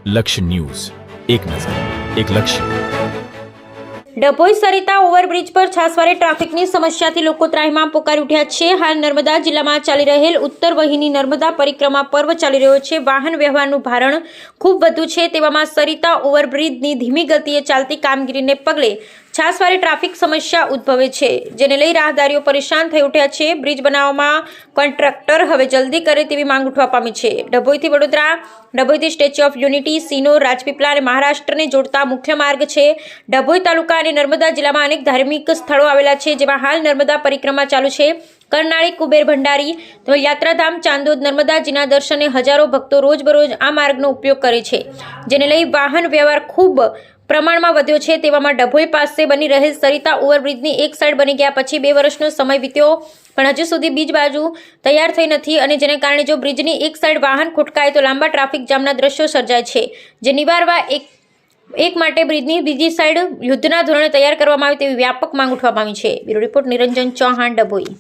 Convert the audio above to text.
લક્ષ્ય ન્યૂઝ, એક નજર, એક લક્ષ્ય. ડભોઈ સરિતા ઓવરબ્રિજ પર છાસવારે ટ્રાફિકની સમસ્યાથી લોકો ત્રાહિમામ પોકારી ઉઠ્યા છે. હાલ નર્મદા જિલ્લામાં ચાલી રહેલ ઉત્તર વહીની નર્મદા પરિક્રમા પર્વ ચાલી રહ્યો છે. વાહન વ્યવહારનું ભારણ ખૂબ વધુ છે. તેવામાં સરિતા ઓવરબ્રિજની ધીમી ગતિએ ચાલતી કામગીરીને પગલે છાસવારે ટ્રાફિક સમસ્યા ઉદ્ભવે છે, જેને લઈ રાહદારીઓ પરેશાન થઈ ઉઠ્યા છે. બ્રિજ બનાવવામાં કોન્ટ્રાક્ટર હવે જલ્દી કરે તેવી માંગ ઉઠવા પામી છે. ડભોઈથી વડોદરા, ડભોઈથી statue of unity, Sinor, Rajpipla અને મહારાષ્ટ્રને જોડતા મુખ્ય માર્ગ છે. ડભોઈ તાલુકા અને નર્મદા જિલ્લામાં અનેક ધાર્મિક સ્થળો આવેલા છે, જેમાં હાલ નર્મદા પરિક્રમા ચાલુ છે. કરનાળી, કુબેર ભંડારી તેમજ યાત્રાધામ ચાંદોદ નર્મદાજીના દર્શને હજારો ભક્તો રોજબરોજ આ માર્ગનો ઉપયોગ કરે છે, જેને લઈ વાહન વ્યવહાર ખૂબ પ્રમાણમાં વધ્યો છે. તેવામાં ડભોઈ પાસે બની રહેલ સરિતા ઓવરબ્રિજની એક સાઈડ બની ગયા પછી 2 વર્ષનો સમય વીત્યો, પણ હજુ સુધી બીજી બાજુ તૈયાર થઈ નથી, અને જેને કારણે જો બ્રિજની એક સાઈડ વાહન ખોટકાય તો લાંબા ટ્રાફિક જામના દ્રશ્યો સર્જાય છે, જે નિવારવા એક માટે બ્રિજની બીજી સાઈડ યુદ્ધના ધોરણે તૈયાર કરવામાં આવે તેવી વ્યાપક માંગ ઉઠવા પામી છે. બ્યુરો રિપોર્ટ નિરંજન ચૌહાણ, ડભોઈ.